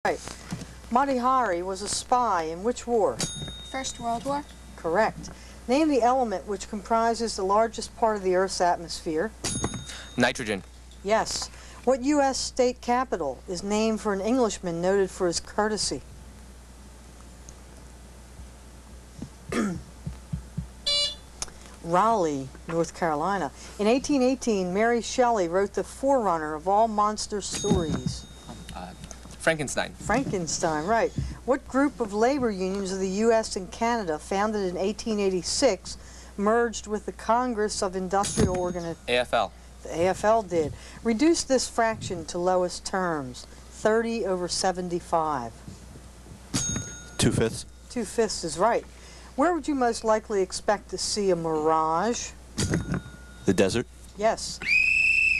Right. Mati Hari was a spy in which war? First World War. Correct. Name the element which comprises the largest part of the Earth's atmosphere. Nitrogen. Yes. What U.S. state capital is named for an Englishman noted for his courtesy? Raleigh, North Carolina. In 1818, Mary Shelley wrote the forerunner of all monster stories. Frankenstein. Frankenstein, right. What group of labor unions of the U.S. and Canada, founded in 1886, merged with the Congress of Industrial Organizations? AFL. The AFL did. Reduce this fraction to lowest terms. 30 over 75. 2/5. 2/5 is right. Where would you most likely expect to see a mirage? The desert. Yes.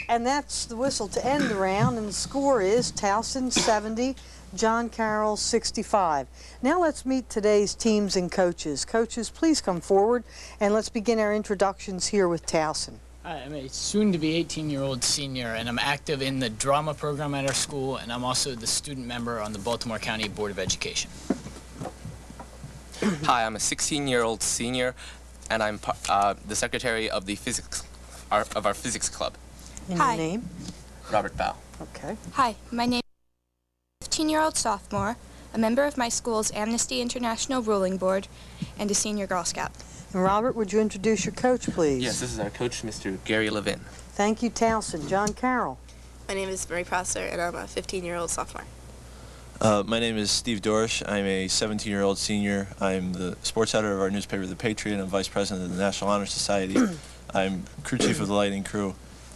And that's the whistle to end the round, and the score is Towson 70, John Carroll 65. Now let's meet today's teams and coaches. Coaches, please come forward, and let's begin our introductions here with Towson. Hi, I'm a soon-to-be 18-year-old senior, and I'm active in the drama program at our school, and I'm also the student member on the Baltimore County Board of Education. Hi, I'm a 16-year-old senior, and I'm the secretary of the our physics club. And Hi. your name? Robert Bow. Okay. Hi, my name is 15-year-old sophomore, a member of my school's Amnesty International Ruling Board, and a senior Girl Scout. And Robert, would you introduce your coach, please? Yes, this is our coach, Mr. Gary Levin. Thank you, Towson. John Carroll. My name is Marie Prosser, and I'm a 15-year-old sophomore. My name is Steve Dorish. I'm a 17-year-old senior. I'm the sports editor of our newspaper, The Patriot. I'm vice president of the National Honor Society. I'm crew chief of the lighting crew,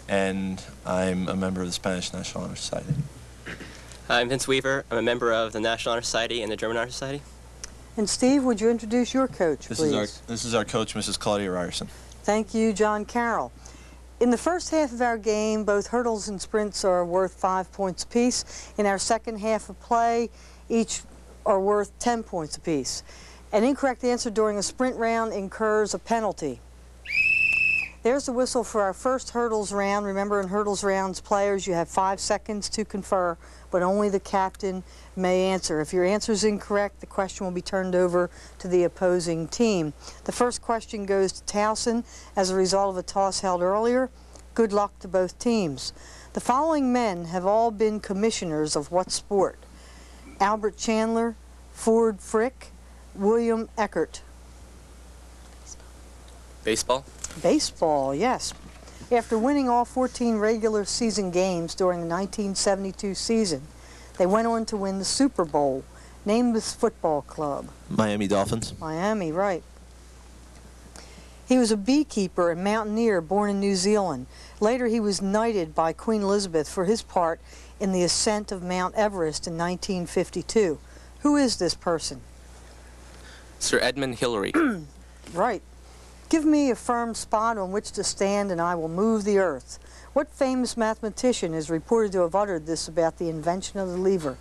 and I'm a member of the Spanish National Honor Society. I'm Vince Weaver. I'm a member of the National Honor Society and the German Honor Society. And Steve, would you introduce your coach, please? This is our coach, Mrs. Claudia Ryerson. Thank you, John Carroll. In the first half of our game, both hurdles and sprints are worth 5 points apiece. In our second half of play, each are worth 10 points apiece. An incorrect answer during a sprint round incurs a penalty. There's the whistle for our first hurdles round. Remember, in hurdles rounds, players, you have 5 seconds to confer, but only the captain may answer. If your answer is incorrect, the question will be turned over to the opposing team. The first question goes to Towson as a result of a toss held earlier. Good luck to both teams. The following men have all been commissioners of what sport? Albert Chandler, Ford Frick, William Eckert. Baseball. Baseball, yes. After winning all 14 regular season games during the 1972 season, they went on to win the Super Bowl. Name this football club. Miami Dolphins. Miami, right. He was a beekeeper and mountaineer born in New Zealand. Later he was knighted by Queen Elizabeth for his part in the ascent of Mount Everest in 1952. Who is this person? Sir Edmund Hillary. Right. Give me a firm spot on which to stand and I will move the earth. What famous mathematician is reported to have uttered this about the invention of the lever?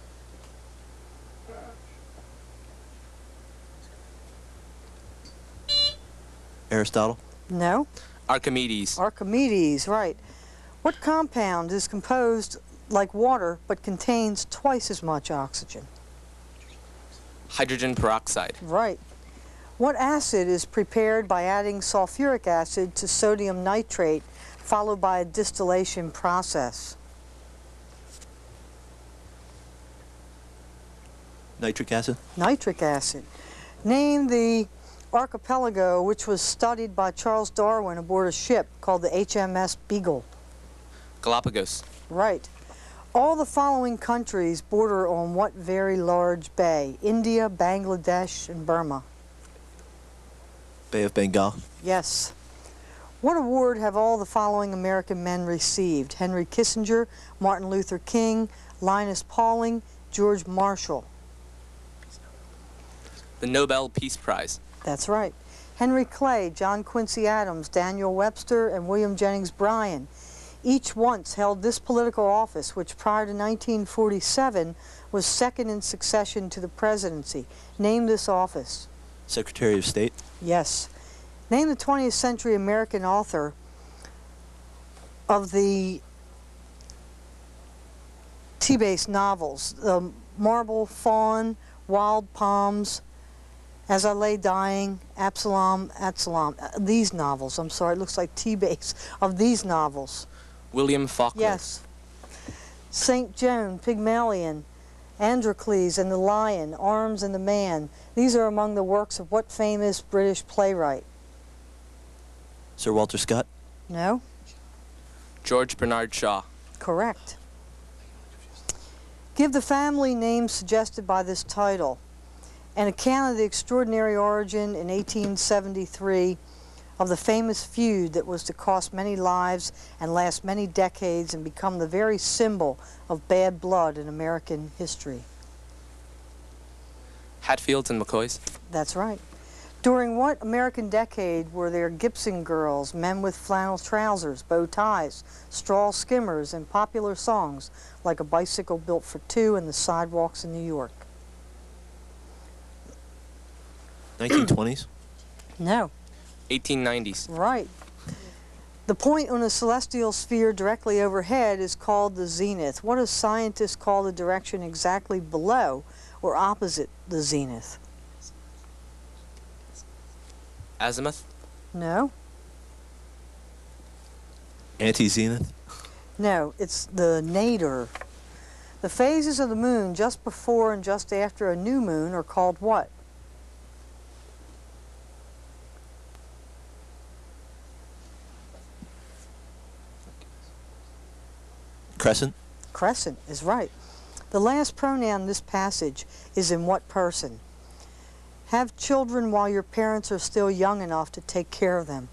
Aristotle. No? Archimedes. Archimedes, right. What compound is composed like water but contains twice as much oxygen? Hydrogen peroxide. Right. What acid is prepared by adding sulfuric acid to sodium nitrate, followed by a distillation process? Nitric acid. Nitric acid. Name the archipelago which was studied by Charles Darwin aboard a ship called the HMS Beagle. Galapagos. Right. All the following countries border on what very large bay? India, Bangladesh, and Burma. Bay of Bengal. Yes. What award have all the following American men received? Henry Kissinger, Martin Luther King, Linus Pauling, George Marshall. The Nobel Peace Prize. That's right. Henry Clay, John Quincy Adams, Daniel Webster, and William Jennings Bryan. Each once held this political office, which prior to 1947 was second in succession to the presidency. Name this office. Secretary of State. Yes. Name the 20th century American author of the T-based novels, Marble Fawn, Wild Palms, As I Lay Dying, Absalom, these novels, I'm sorry, it looks like T-base, of these novels. William Faulkner. Yes. St. Joan, Pygmalion, Androcles and the Lion, Arms and the Man. These are among the works of what famous British playwright? Sir Walter Scott. No? George Bernard Shaw. Correct. Give the family name suggested by this title. An account of the extraordinary origin in 1873 of the famous feud that was to cost many lives and last many decades and become the very symbol of bad blood in American history. Hatfields and McCoys. That's right. During what American decade were there Gibson girls, men with flannel trousers, bow ties, straw skimmers, and popular songs like A Bicycle Built for Two and The Sidewalks in New York? 1920s. No. 1890s. Right. The point on a celestial sphere directly overhead is called the zenith. What do scientists call the direction exactly below or opposite the zenith? Azimuth. No. Anti-zenith. No, it's the nadir. The phases of the moon just before and just after a new moon are called what? Crescent. Crescent is right. The last pronoun in this passage is in what person? Have children while your parents are still young enough to take care of them.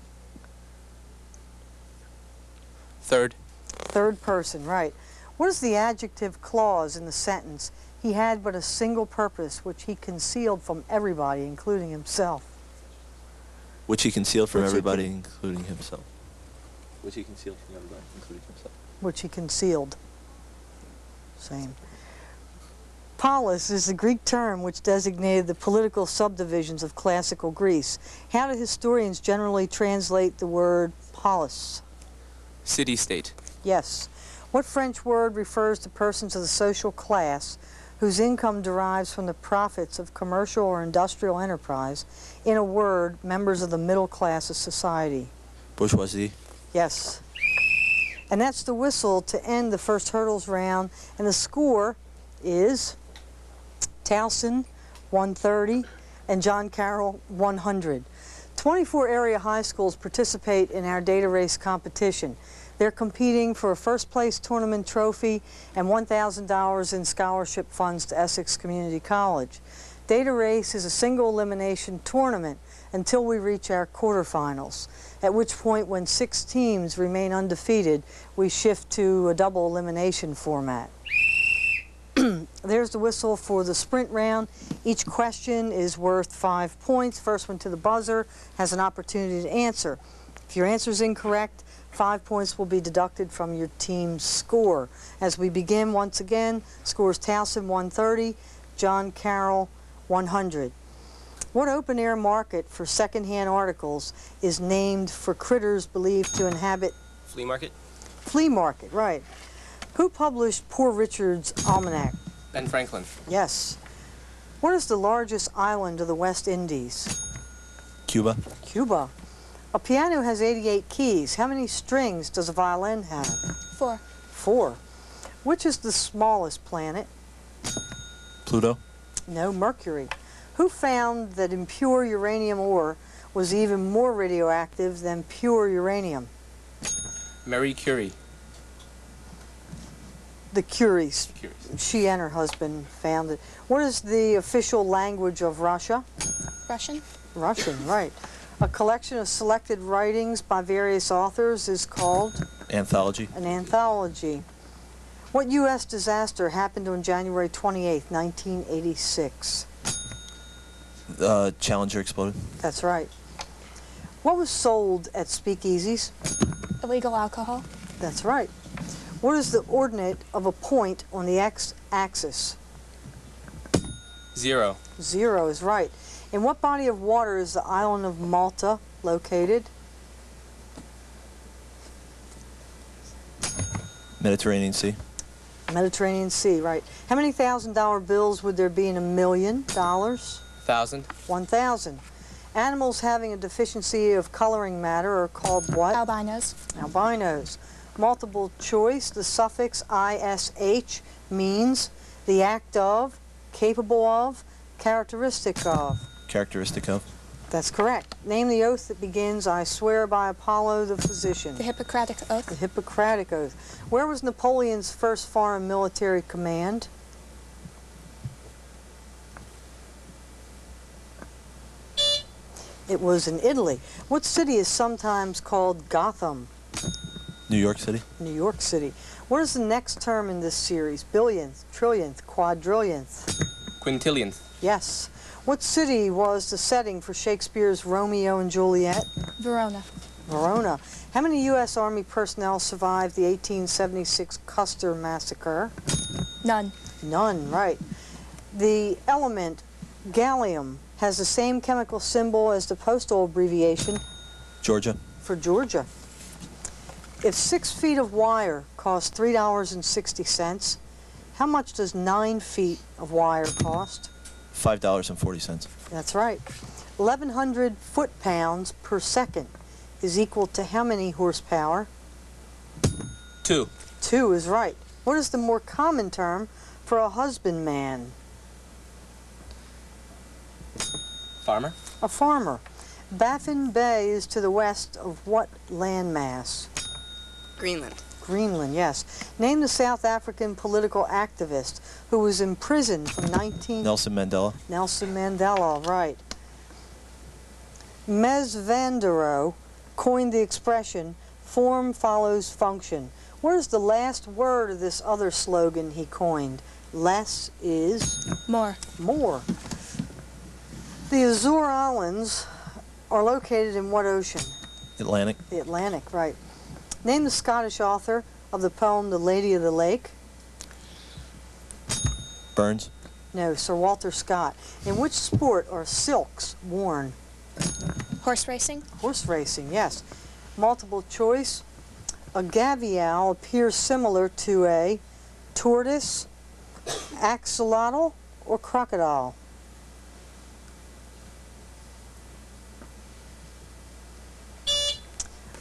Third. Third person, right. What is the adjective clause in the sentence? He had but a single purpose, which he concealed from everybody, including himself. Which he concealed from Which he everybody, including himself. Which he concealed from everybody, including himself. Which he concealed. Same. Polis is the Greek term which designated the political subdivisions of classical Greece. How do historians generally translate the word polis? City-state. Yes. What French word refers to persons of the social class whose income derives from the profits of commercial or industrial enterprise? In a word, members of the middle class of society. Bourgeoisie. Yes. And that's the whistle to end the first hurdles round, and the score is Towson 130 and John Carroll 100. 24 area high schools participate in our data race competition. They're competing for a first place tournament trophy and $1,000 in scholarship funds to Essex Community College. Data race is a single elimination tournament until we reach our quarterfinals, at which point, when 6 teams remain undefeated, we shift to a double elimination format. There's the whistle for the sprint round. Each question is worth 5 points. First one to the buzzer has an opportunity to answer. If your answer is incorrect, 5 points will be deducted from your team's score. As we begin once again, scores Towson 130, John Carroll 100. What open-air market for second-hand articles is named for critters believed to inhabit? Flea market. Flea market, right. Who published Poor Richard's Almanac? Ben Franklin. Yes. What is the largest island of the West Indies? Cuba. Cuba. A piano has 88 keys. How many strings does a violin have? 4. 4. Which is the smallest planet? Pluto. No, Mercury. Who found that impure uranium ore was even more radioactive than pure uranium? Marie Curie. The Curies. Curies. She and her husband found it. What is the official language of Russia? Russian. Russian, right. A collection of selected writings by various authors is called? Anthology. An anthology. What U.S. disaster happened on January 28, 1986? Challenger exploded. That's right. What was sold at speakeasies? Illegal alcohol. That's right. What is the ordinate of a point on the x-axis? 0. 0 is right. In what body of water is the island of Malta located? Mediterranean Sea. Mediterranean Sea, right. How many $1,000 bills would there be in $1 million? 1,000. 1,000. Animals having a deficiency of coloring matter are called what? Albinos. Albinos. Multiple choice, the suffix ish means the act of, capable of, characteristic of. Characteristic of. That's correct. Name the oath that begins, I swear by Apollo the physician. The Hippocratic Oath. The Hippocratic Oath. Where was Napoleon's first foreign military command? It was in Italy. What city is sometimes called Gotham? New York City. New York City. What is the next term in this series? Billionth, trillionth, quadrillionth? Quintillionth. Yes. What city was the setting for Shakespeare's Romeo and Juliet? Verona. Verona. How many U.S. Army personnel survived the 1876 Custer Massacre? None. None, right. The element gallium has the same chemical symbol as the postal abbreviation Georgia. for Georgia. If 6 feet of wire costs $3.60, how much does 9 feet of wire cost? $5.40. That's right. 1,100 foot-pounds per second is equal to how many horsepower? 2. 2 is right. What is the more common term for a husbandman? Farmer. A farmer. Baffin Bay is to the west of what landmass? Greenland. Greenland, yes. Name the South African political activist who was imprisoned from Nelson Mandela. Nelson Mandela, right. Mes van der Rohe coined the expression, form follows function. What is the last word of this other slogan he coined? Less is More. more. The Azore Islands are located in what ocean? Atlantic. The Atlantic, right. Name the Scottish author of the poem The Lady of the Lake. Burns. No, Sir Walter Scott. In which sport are silks worn? Horse racing. Horse racing, yes. Multiple choice. A gavial appears similar to a tortoise, axolotl, or crocodile.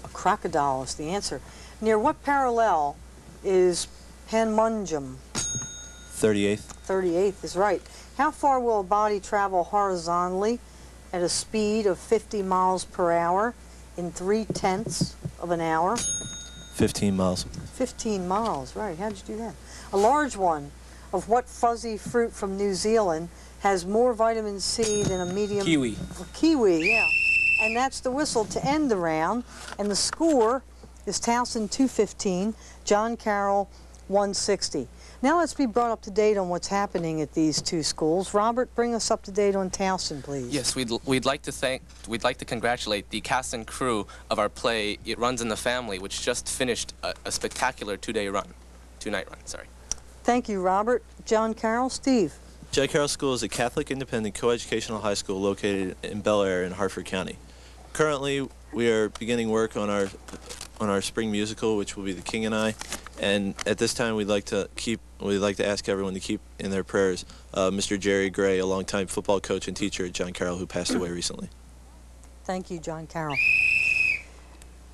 A crocodile is the answer. Near what parallel is Panmunjom? 38th. 38th is right. How far will a body travel horizontally at a speed of 50 miles per hour in 3/10 of an hour? 15 miles. 15 miles, right. How'd you do that? A large one of what fuzzy fruit from New Zealand has more vitamin C than a medium... Kiwi. Kiwi, yeah. And that's the whistle to end the round. And the score is Towson 215, John Carroll 160. Now let's be brought up to date on what's happening at these two schools. Robert, bring us up to date on Towson, please. Yes, we'd like to congratulate the cast and crew of our play It Runs in the Family, which just finished a spectacular two-night run. Sorry. Thank you, Robert. John Carroll, Steve. John Carroll School is a Catholic independent coeducational high school located in Bel Air in Hartford County. Currently, we are beginning work on our spring musical, which will be The King and I. And at this time, we'd like to ask everyone to keep in their prayers Mr. Jerry Gray, a longtime football coach and teacher at John Carroll, who passed away recently. Thank you, John Carroll.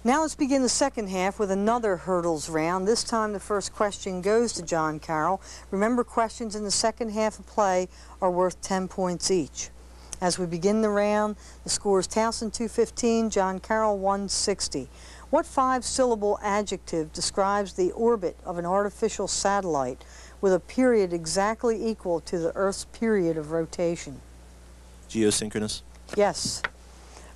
Now let's begin the second half with another hurdles round. This time the first question goes to John Carroll. Remember, questions in the second half of play are worth 10 points each. As we begin the round, the score is Towson 215, John Carroll 160. What 5-syllable adjective describes the orbit of an artificial satellite with a period exactly equal to the Earth's period of rotation? Geosynchronous. Yes.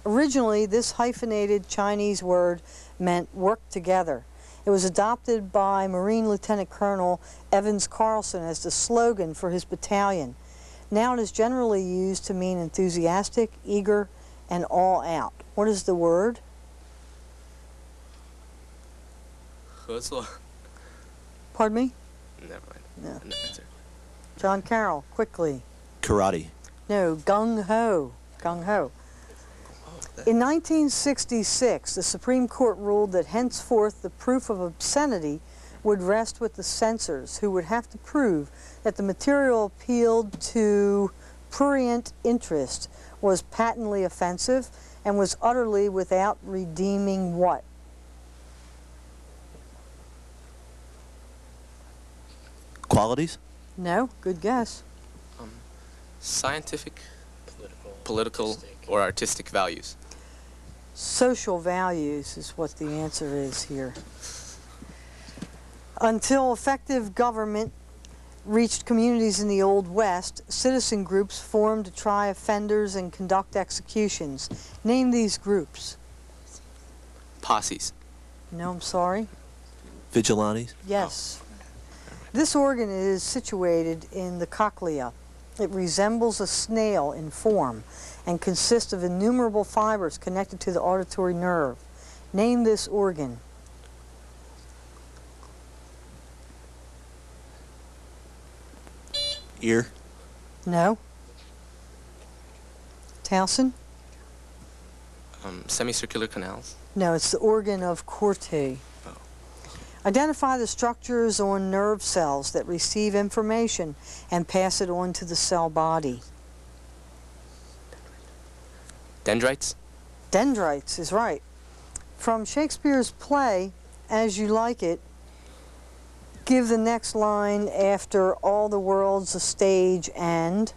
Originally, this hyphenated Chinese word meant work together. It was adopted by Marine Lieutenant Colonel Evans Carlson as the slogan for his battalion. Now it is generally used to mean enthusiastic, eager, and all out. What is the word? 合作. Pardon me? Never mind. No. No answer. John Carroll, quickly. Karate. No, gung-ho. Gung-ho. In 1966, the Supreme Court ruled that henceforth the proof of obscenity would rest with the censors, who would have to prove that the material appealed to prurient interest, was patently offensive, and was utterly without redeeming what? Qualities? No, good guess. Scientific, political, or artistic values. Social values is what the answer is here. Until effective government reached communities in the Old West, citizen groups formed to try offenders and conduct executions. Name these groups. Posses. No, I'm sorry. Vigilantes? Yes. This organ is situated in the cochlea. It resembles a snail in form and consists of innumerable fibers connected to the auditory nerve. Name this organ. Ear? No. Towson? Semicircular canals. No, it's the organ of Corti. Oh. Identify the structures on nerve cells that receive information and pass it on to the cell body. Dendrites. Dendrites is right. From Shakespeare's play, As You Like It, give the next line after all the world's a stage and...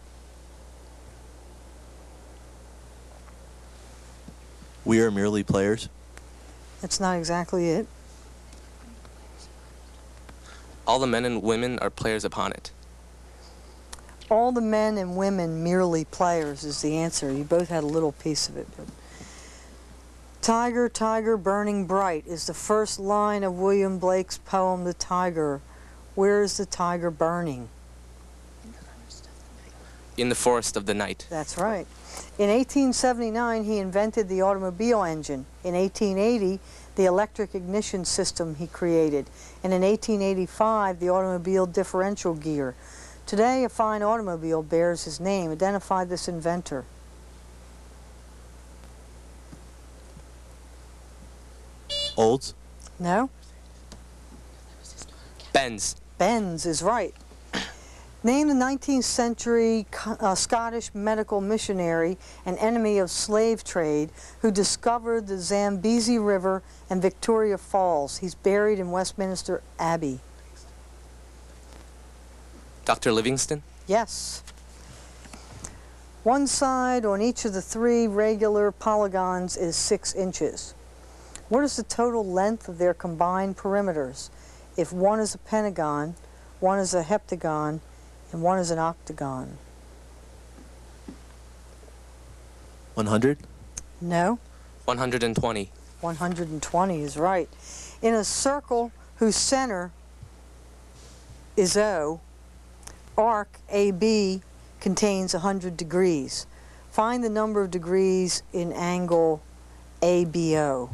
We are merely players. That's not exactly it. All the men and women are players upon it. All the men and women merely players is the answer. You both had a little piece of it. But Tiger, tiger, burning bright is the first line of William Blake's poem, The Tiger. Where is the tiger burning? In the forest of the night. That's right. In 1879, he invented the automobile engine. In 1880, the electric ignition system he created. And in 1885, the automobile differential gear. Today, a fine automobile bears his name. Identify this inventor. Olds? No? Benz. Benz is right. Name the 19th century Scottish medical missionary and enemy of slave trade who discovered the Zambezi River and Victoria Falls. He's buried in Westminster Abbey. Dr. Livingston. Yes. One side on each of the three regular polygons is 6 inches. What is the total length of their combined perimeters if one is a pentagon, one is a heptagon, and one is an octagon? 100? No. 120. 120 is right. In a circle whose center is O, arc AB contains 100 degrees. Find the number of degrees in angle ABO.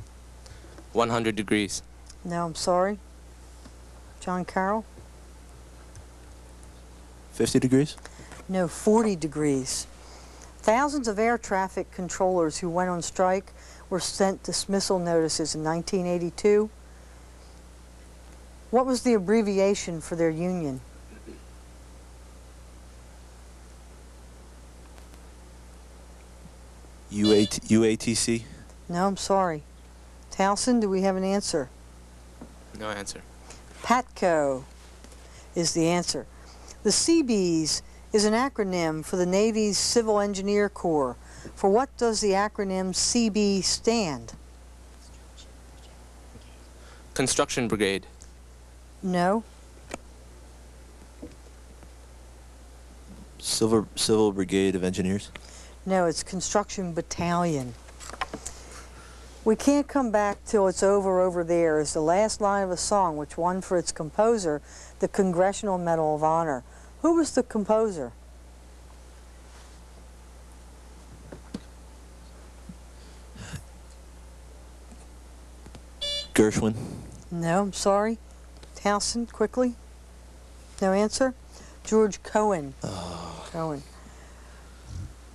100 degrees. No, I'm sorry. John Carroll? 50 degrees? No, 40 degrees. Thousands of air traffic controllers who went on strike were sent dismissal notices in 1982. What was the abbreviation for their union? UATC? No, I'm sorry. Towson, do we have an answer? No answer. PATCO is the answer. The Seabees is an acronym for the Navy's Civil Engineer Corps. For what does the acronym CB stand? Construction Brigade. No. Civil Brigade of Engineers? No, it's Construction Battalion. We Can't Come Back Till It's Over There is the last line of a song which won for its composer the Congressional Medal of Honor. Who was the composer? Gershwin? No, I'm sorry. Towson, quickly. No answer? George Cohen. Oh. Cohen.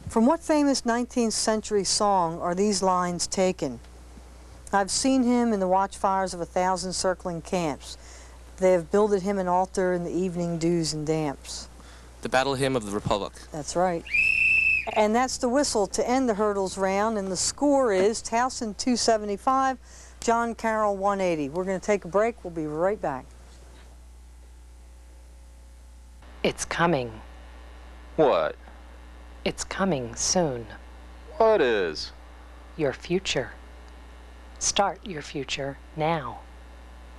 From what famous 19th century song are these lines taken? I've seen him in the watchfires of 1,000 circling camps. They have builded him an altar in the evening dews and damps. The Battle Hymn of the Republic. That's right. And that's the whistle to end the hurdles round, and the score is Towson 275, John Carroll 180. We're going to take a break. We'll be right back. It's coming. What? It's coming soon. What is? Your future. Start your future now.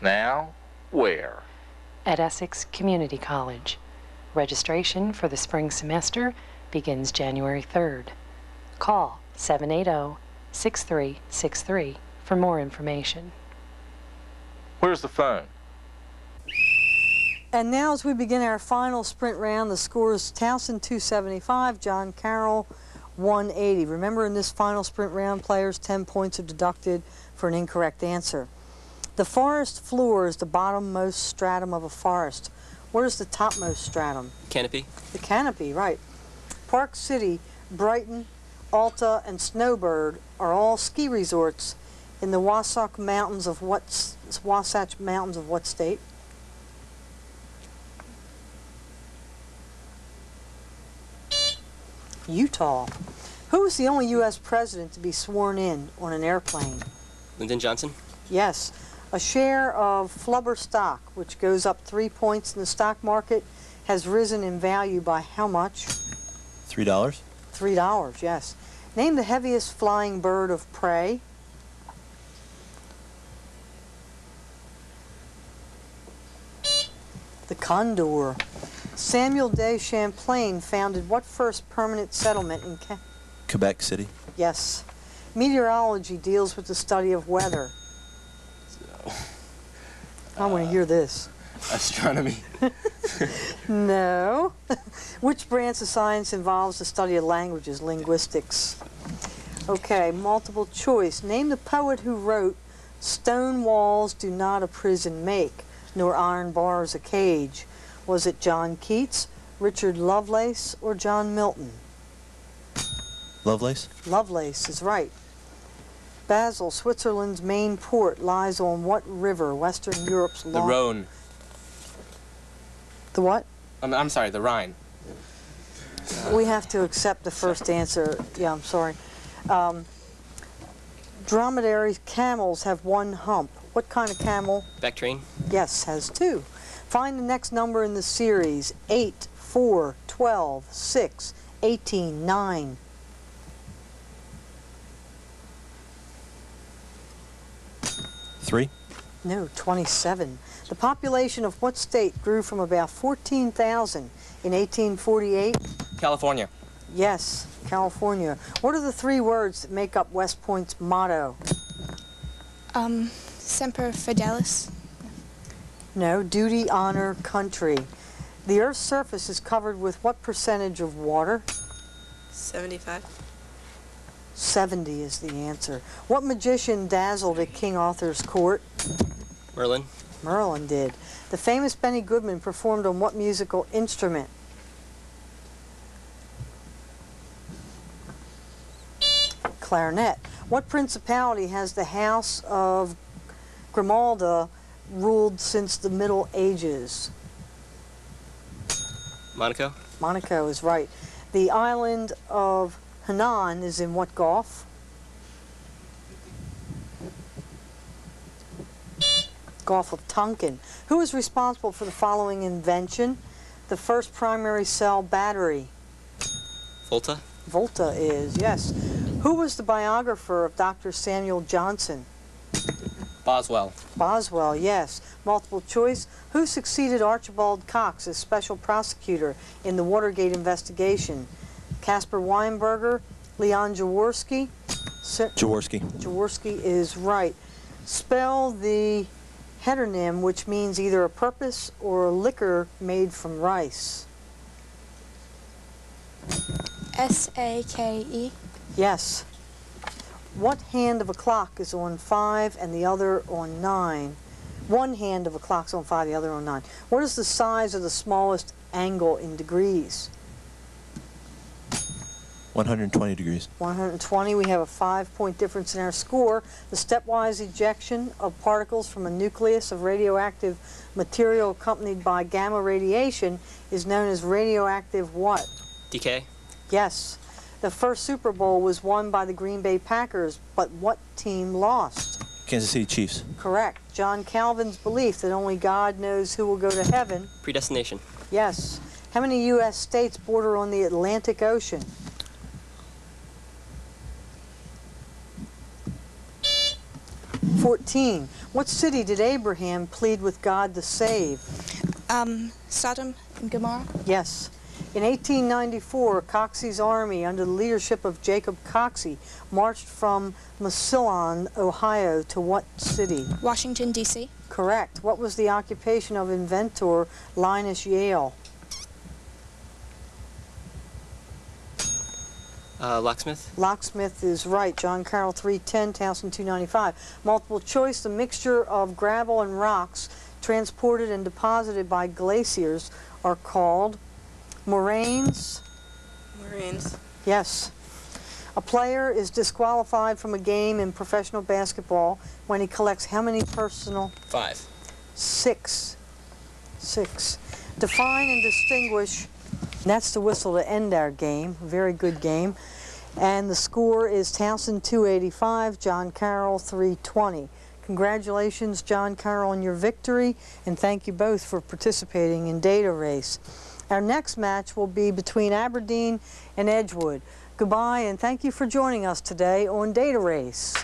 Now? Where? At Essex Community College. Registration for the spring semester begins January 3rd. Call 780-6363 for more information. Where's the phone? And now as we begin our final sprint round, the score is Towson 275, John Carroll 180. Remember, in this final sprint round, players 10 points are deducted for an incorrect answer. The forest floor is the bottommost stratum of a forest. What is the topmost stratum? Canopy. The canopy, right. Park City, Brighton, Alta, and Snowbird are all ski resorts in the Wasatch Mountains of what state? Utah. Who was the only U.S. president to be sworn in on an airplane? Lyndon Johnson. Yes. A share of Flubber stock, which goes up 3 points in the stock market, has risen in value by how much? $3. $3, yes. Name the heaviest flying bird of prey. The condor. Samuel de Champlain founded what first permanent settlement in Quebec City. Yes. Meteorology deals with the study of weather. I want to hear this. Astronomy. No. Which branch of science involves the study of languages? Linguistics. Okay, multiple choice. Name the poet who wrote, "Stone walls do not a prison make, nor iron bars a cage." Was it John Keats, Richard Lovelace, or John Milton? Lovelace? Lovelace is right. Basel, Switzerland's main port, lies on what river? Western Europe's The long... Rhone. The what? I'm sorry, the Rhine. We have to accept the first answer. Yeah, I'm sorry. Dromedary camels have one hump. What kind of camel? Bactrian. Yes, has two. Find the next number in the series. 8, 4, 12, 6, 18, 9. Three? No, 27. The population of what state grew from about 14,000 in 1848? California. Yes, California. What are the three words that make up West Point's motto? Semper Fidelis. No, duty, honor, country. The Earth's surface is covered with what percentage of water? 75. 70 is the answer. What magician dazzled at King Arthur's court? Merlin. Merlin did. The famous Benny Goodman performed on what musical instrument? Clarinet. What principality has the House of Grimalda ruled since the Middle Ages? Monaco. Monaco is right. The island of Hainan is in what Gulf? Gulf of Tonkin. Who is responsible for the following invention? The first primary cell battery. Volta. Volta is, yes. Who was the biographer of Dr. Samuel Johnson? Boswell. Boswell, yes. Multiple choice. Who succeeded Archibald Cox as special prosecutor in the Watergate investigation? Caspar Weinberger, Leon Jaworski? Jaworski. Jaworski is right. Spell the heteronym, which means either a purpose or a liquor made from rice. S-A-K-E. Yes. What hand of a clock is on 5 and the other on 9? One hand of a clock's on 5, the other on 9. What is the size of the smallest angle in degrees? 120 degrees. 120. We have a 5-point difference in our score. The stepwise ejection of particles from a nucleus of radioactive material accompanied by gamma radiation is known as radioactive what? Decay. Yes. The first Super Bowl was won by the Green Bay Packers, but what team lost? Kansas City Chiefs. Correct. John Calvin's belief that only God knows who will go to heaven. Predestination. Yes. How many U.S. states border on the Atlantic Ocean? 14. What city did Abraham plead with God to save? Sodom and Gomorrah. Yes. In 1894, Coxey's army, under the leadership of Jacob Coxey, marched from Massillon, Ohio, to what city? Washington, D.C. Correct. What was the occupation of inventor Linus Yale? Locksmith. Locksmith is right. John Carroll 310, Towson 295. Multiple choice, the mixture of gravel and rocks transported and deposited by glaciers are called moraines. Marines. Yes. A player is disqualified from a game in professional basketball when he collects how many personal? 5. 6. 6. Define and distinguish. That's the whistle to end our game. Very good game. And the score is Towson 285, John Carroll 320. Congratulations, John Carroll, on your victory, and thank you both for participating in Data Race. Our next match will be between Aberdeen and Edgewood. Goodbye, and thank you for joining us today on Data Race.